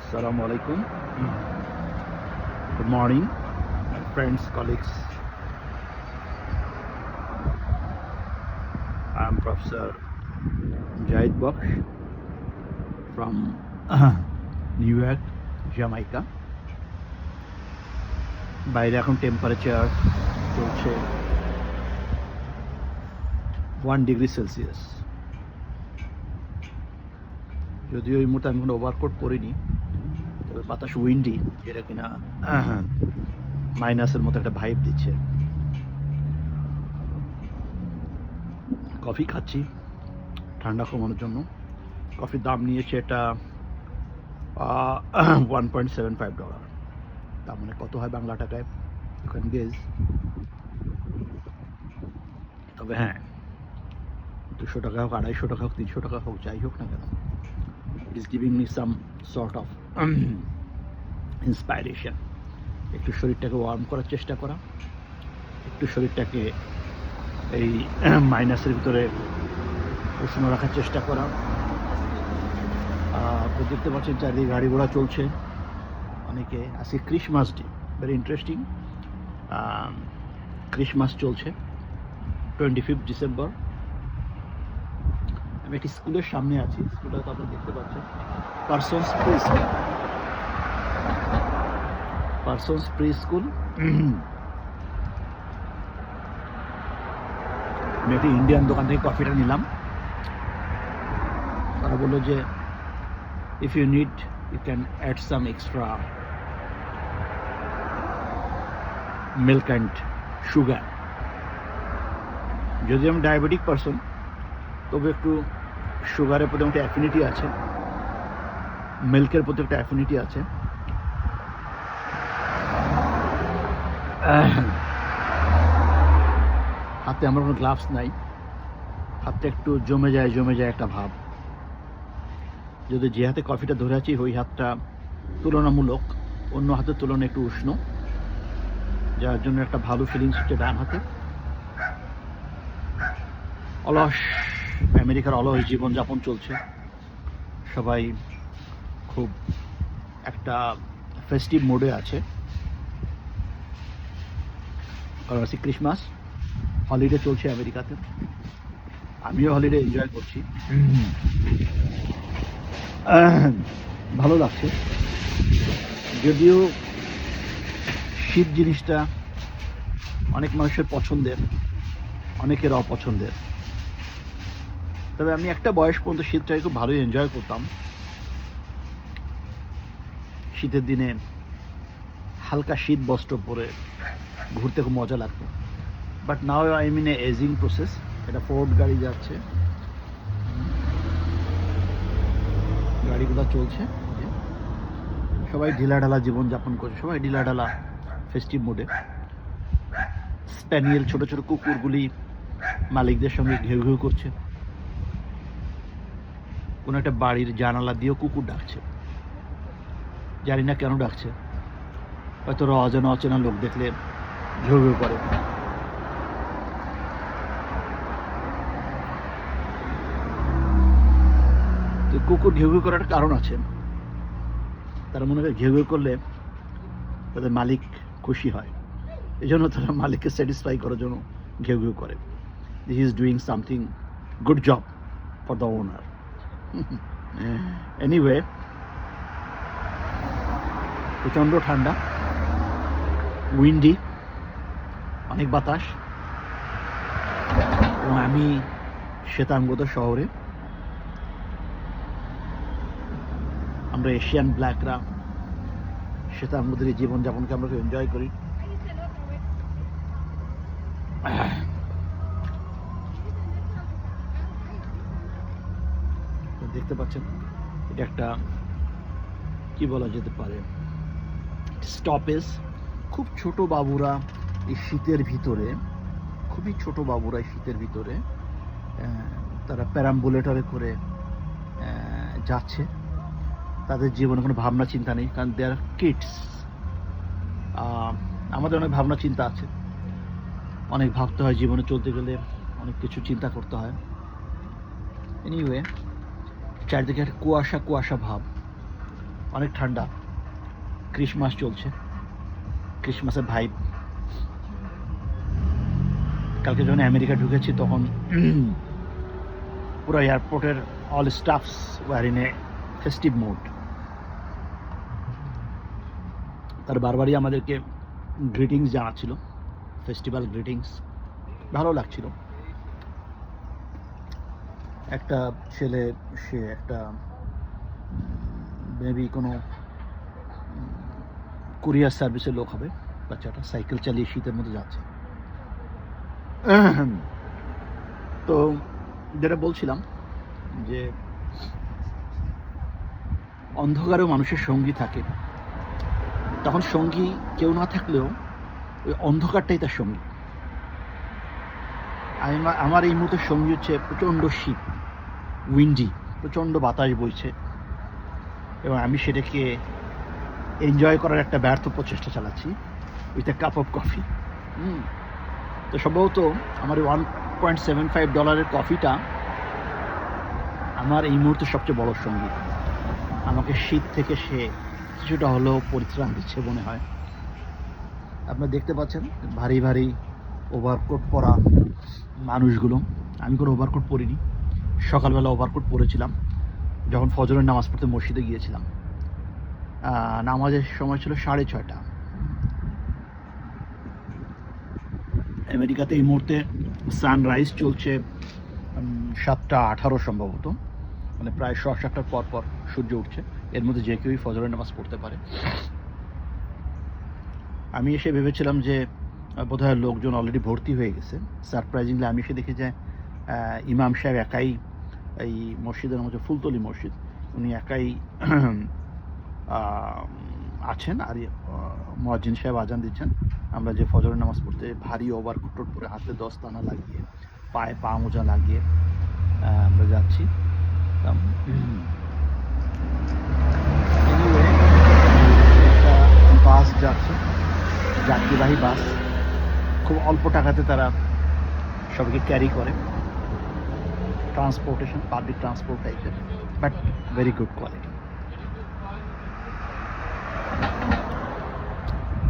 Assalamu alaikum. Good morning, my friends, colleagues. I am Professor Jahid Baksh from New York, Jamaica. বাইরে এখন temperature চলছে 1 degree Celsius. যদিও এই মুহূর্তে আমি কোনো ওভারকোট পরিনি, তবে বাতাস উইন্ডি, যেটা কিনা মাইনাসের মতো একটা ভাইব দিচ্ছে। কফি খাচ্ছি ঠান্ডা কমানোর জন্য। কফির দাম নিয়েছে এটা $1.75। তার মানে কত হয় বাংলা টাকায়, ইউ ক্যান গেস। তবে হ্যাঁ, 200 টাকা হোক, 250 টাকা হোক, 300 টাকা হোক, যাই হোক না কেন, it is giving me some sort of inspiration. একটু শরীরটাকে ওয়ার্ম করার চেষ্টা করা, একটু শরীরটাকে এই মাইনাসের ভিতরে উষ্ণ রাখার চেষ্টা করা। তো দেখতে পাচ্ছেন চারিদিকে গাড়ি ঘোড়া চলছে। অনেকে আজকে Christmas day, very interesting. Christmas চলছে 25 ডিসেম্বর। আমি একটি স্কুলের সামনে আছি। স্কুলটা তো আপনারা দেখতে পাচ্ছেন, Parsons pre school. Parsons pre school. আমি একটি ইন্ডিয়ান দোকান থেকে কফিটা নিলাম। তারা বললো যে if you need you can add some extra milk and sugar. যদি আমি ডায়াবেটিক পারসন, তবে একটু সুগারের প্রতি একটা অ্যাফিনিটি আছে, মিল্কের প্রতি একটা অ্যাফিনিটি আছে। হাতে আমার কোনো গ্লাভস নাই, হাতটা একটু জমে যায় একটা ভাব। যদি যে হাতে কফিটা ধরে আছি ওই হাতটা তুলনামূলক অন্য হাতের তুলনায় একটু উষ্ণ, যার জন্য একটা ভালো ফিলিংস হচ্ছে ডান হাতে। অলস আমেরিকার অলস জীবনযাপন চলছে, সবাই খুব একটা ফেস্টিভ মোডে আছে। কারণ আজকে ক্রিসমাস হলিডে চলছে আমেরিকাতে, আমিও হলিডে এনজয় করছি। ভালো লাগছে, যদিও শীত জিনিসটা অনেক মানুষের পছন্দের, অনেকের অপছন্দের। তবে আমি একটা বয়স পর্যন্ত শীতটাকে খুব ভালোই এনজয় করতাম। শীতের দিনে হালকা শীত বস্ত্র পরে ঘুরতে খুব মজা লাগতো। But now I mean a ageing process. এটা ফোর্ড গাড়ি যাচ্ছে, গাড়িগুলো চলছে, সবাই ঢিলাঢালা জীবনযাপন করছে, সবাই ঢিলাঢালা ফেস্টিভ মোডে। স্প্যানিয়েল ছোট ছোট কুকুরগুলি মালিকদের সঙ্গে ঘেউ ঘেউ করছে। কোনো একটা বাড়ির জানালা দিয়েও কুকুর ডাকছে, জানি না কেন ডাকছে, হয়তো অজানা অচেনা লোক দেখলে ঘেউ ঘেউ করে। তো কুকুর ঘেউ ঘেউ করার কারণ আছে। তারা মনে করে ঘেউ ঘেউ করলে তাদের মালিক খুশি হয়, এই জন্য তারা মালিককে স্যাটিসফাই করার জন্য ঘেউ ঘেউ করে। This is doing something good job for the owner. Anyway, প্রচণ্ড ঠান্ডা, উইন্ডি, অনেক বাতাস, এবং আমি শ্বেতাঙ্গদ শহরে। আমরা এশিয়ান ব্ল্যাকরা শ্বেতাঙ্গদের এই জীবনযাপনকে আমরা এনজয় করি। দেখতে পাচ্ছেন, এটা একটা কি বলা যেতে পারে স্টপেজ। খুব ছোট বাবুরা এই শীতের ভিতরে, খুবই ছোট বাবুরা এই শীতের ভিতরে তারা প্যারাম্বুলেটরে করে যাচ্ছে। তাদের জীবনে কোনো ভাবনা চিন্তা নেই, কারণ দে আর কিডস। আমাদের অনেক ভাবনা চিন্তা আছে, অনেক ভাবতে হয় জীবনে চলতে গেলে, অনেক কিছু চিন্তা করতে হয়। এনিওয়ে, চারিদিকে একটা কুয়াশা ভাব। অনেক ঠান্ডা, ক্রিসমাস চলছে, ক্রিসমাসের ভাইব। কালকে যখন আমেরিকা ঢুকেছি তখন পুরো এয়ারপোর্টের all staffs were in a festive mode. তার বারবারই আমাদেরকে গ্রিটিংস জানাচ্ছিল, ফেস্টিভ্যাল গ্রিটিংস, ভালো লাগছিল। একটা ছেলে, সে একটা মেবি কোনো কুরিয়ার সার্ভিসের লোক হবে, বাচ্চাটা সাইকেল চালিয়ে শীতের মধ্যে যাচ্ছে। তো যেটা বলছিলাম যে অন্ধকারেও মানুষের সঙ্গী থাকে, তখন সঙ্গী কেউ না থাকলেও ওই অন্ধকারটাই তার সঙ্গী। আমার এই মুহূর্তে সঙ্গী হচ্ছে প্রচণ্ড শীত, উইন্ডি, প্রচণ্ড বাতাস বইছে, এবং আমি সেটাকে এনজয় করার একটা ব্যর্থ প্রচেষ্টা চালাচ্ছি with a cup of coffee. তো সম্ভবত আমার $1.75 কফিটা আমার এই মুহূর্তে সবচেয়ে বড় সঙ্গী। আমাকে শীত থেকে সে কিছুটা হলেও পরিত্রাণ দিচ্ছে মনে হয়। আপনারা দেখতে পাচ্ছেন ভারী ভারী ওভারকোট পরা মানুষগুলো। আমি কোনো ওভারকোট পরিনি, সকালবেলা ওভারকোট পরেছিলাম যখন ফজরের নামাজ পড়তে মসজিদে গিয়েছিলাম। নামাজের সময় ছিল 6:30। আমেরিকাতে এই মুহূর্তে সানরাইজ চলছে 7:18 সম্ভবত, মানে প্রায় 7:30 পর পর সূর্য উঠছে। এর মধ্যে যে কেউই ফজরের নামাজ পড়তে পারে। আমি এসে ভেবেছিলাম যে বোধহয় লোকজন অলরেডি ভর্তি হয়ে গেছে। সারপ্রাইজিংলি আমি এসে দেখি যে ইমাম সাহেব একাই, এই মসজিদের নাম হচ্ছে ফুলতলি মসজিদ, উনি একাই আছেন, আর মুয়াজ্জিন সাহেব আজান দিচ্ছেন। আমরা যে ফজরের নামাজ পড়তে ভারী ওভারকোট পরে, হাতে দস্তানা লাগিয়ে, পায়ে পা মোজা লাগিয়ে আমরা যাচ্ছি। একটা বাস যাচ্ছে, যাত্রীবাহী বাস, খুব অল্প টাকাতে তারা সবাইকে ক্যারি করে, ট্রান্সপোর্টেশন, পাবলিক ট্রান্সপোর্ট টাইপের, বাট ভেরি গুড কোয়ালিটি।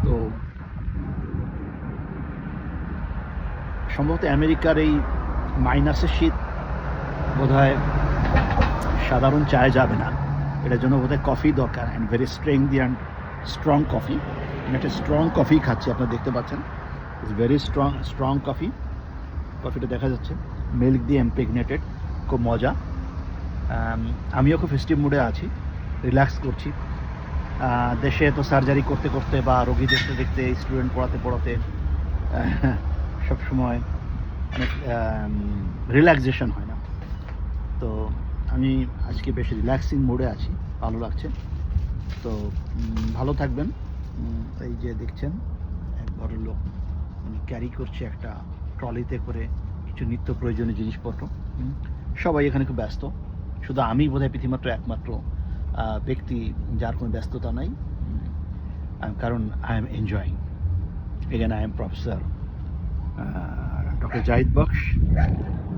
তো সম্ভবত আমেরিকার এই মাইনাসের শীত বোধহয় সাধারণ চায়ে যাবে না, এটার জন্য বোধহয় কফি দরকার, and very strengthy and strong coffee. আমি একটা স্ট্রং কফি খাচ্ছি, আপনারা দেখতে পাচ্ছেন, ইটস ভেরি স্ট্রং কফি। কফিটা দেখা যাচ্ছে মিল্ক দিয়ে ইমপ্রেগনেটেড, খুব মজা। আমিও খুব ফেস্টিভ মুডে আছি, রিল্যাক্স করছি। দেশে তো সার্জারি করতে করতে বা রোগী দেখতে দেখতে, স্টুডেন্ট পড়াতে পড়াতে সবসময় অনেক রিল্যাক্সেশন হয় না। তো আমি আজকে বেশ রিল্যাক্সিং মোডে আছি, ভালো লাগছে। তো ভালো থাকবেন। এই যে দেখছেন এক বড় লোক, উনি ক্যারি করছে একটা ট্রলিতে করে কিছু নিত্য প্রয়োজনীয় জিনিসপত্র। সবাই এখানে খুব ব্যস্ত, শুধু আমি বোধহয় পৃথিবীমাত্র একমাত্র ব্যক্তি যার কোনো ব্যস্ততা নাই, কারণ আই এম এনজয়িং। এখানে I am professor doctor Zahid box.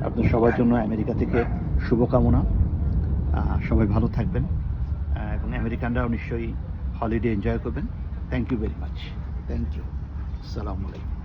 আপনার সবার জন্য আমেরিকা থেকে শুভকামনা। সবাই ভালো থাকবেন, এবং আমেরিকানরাও নিশ্চয়ই হলিডে এনজয় করবেন। Thank you very much. Thank you. আসসালামু আলাইকুম।